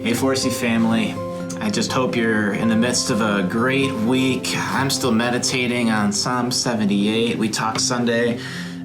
Hey, Forsey family. I just hope you're in the midst of a great week. I'm still meditating on Psalm 78. We talked Sunday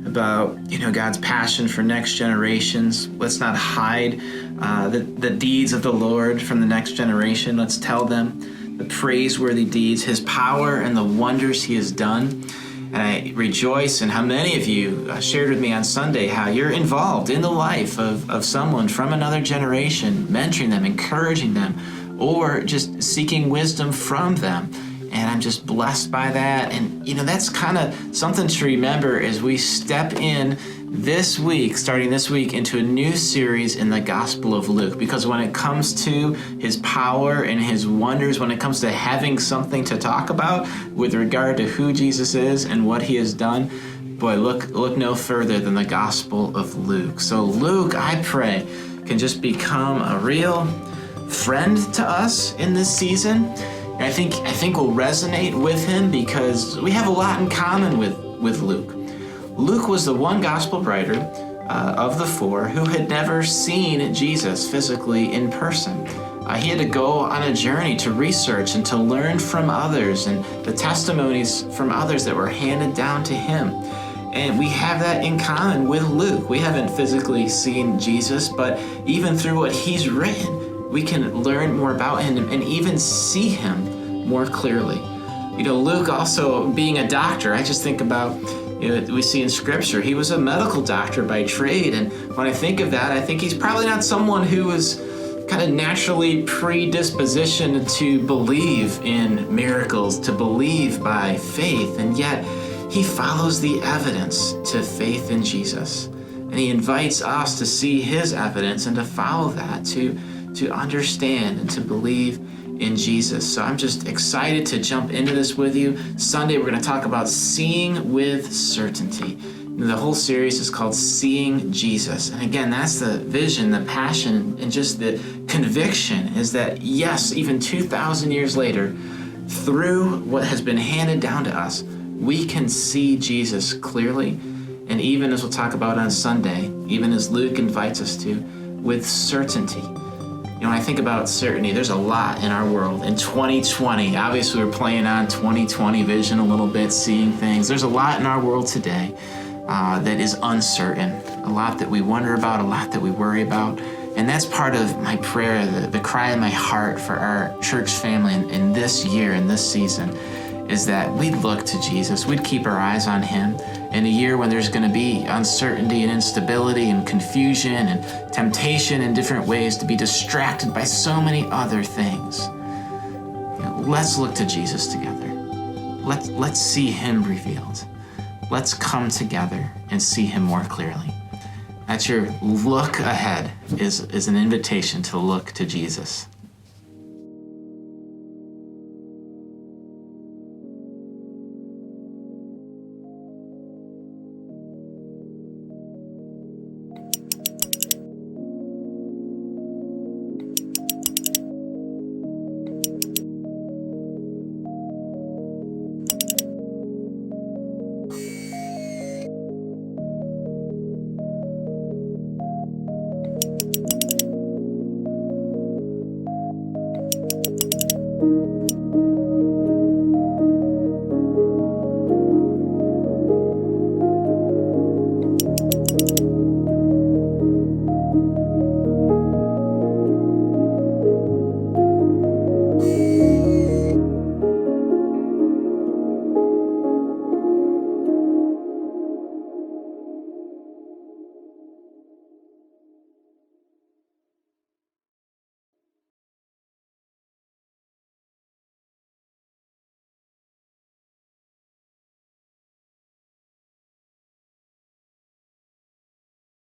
about, God's passion for next generations. Let's not hide the deeds of the Lord from the next generation. Let's tell them the praiseworthy deeds, His power and the wonders He has done. And I rejoice in how many of you shared with me on Sunday how you're involved in the life of someone from another generation, mentoring them, encouraging them, or just seeking wisdom from them. And I'm just blessed by that. And, that's kind of something to remember as we step in starting this week, into a new series in the Gospel of Luke. Because when it comes to His power and His wonders, when it comes to having something to talk about with regard to who Jesus is and what He has done, boy, look no further than the Gospel of Luke. So Luke, I pray, can just become a real friend to us in this season. And I think we'll resonate with him because we have a lot in common with Luke. Luke was the one gospel writer of the four who had never seen Jesus physically in person. He had to go on a journey to research and to learn from others and the testimonies from others that were handed down to him. And we have that in common with Luke. We haven't physically seen Jesus, but even through what he's written, we can learn more about him and even see him more clearly. Luke also being a doctor, I just think about, we see in Scripture, he was a medical doctor by trade. And when I think of that, I think he's probably not someone who was kind of naturally predispositioned to believe in miracles, to believe by faith. And yet he follows the evidence to faith in Jesus. And he invites us to see his evidence and to follow that, to understand and to believe in Jesus. So I'm just excited to jump into this with you. Sunday, we're going to talk about seeing with certainty. The whole series is called Seeing Jesus. And again, that's the vision, the passion, and just the conviction is that, yes, even 2,000 years later, through what has been handed down to us, we can see Jesus clearly. And even as we'll talk about on Sunday, even as Luke invites us to, with certainty. When I think about certainty, there's a lot in our world. In 2020, obviously we're playing on 2020 vision a little bit, seeing things. There's a lot in our world today that is uncertain, a lot that we wonder about, a lot that we worry about. And that's part of my prayer, the cry in my heart for our church family in this year, in this season, is that we'd look to Jesus, we'd keep our eyes on him in a year when there's going to be uncertainty and instability and confusion and temptation in different ways to be distracted by so many other things. Let's look to Jesus together. Let's see him revealed. Let's come together and see him more clearly. That's your look ahead, is an invitation to look to Jesus.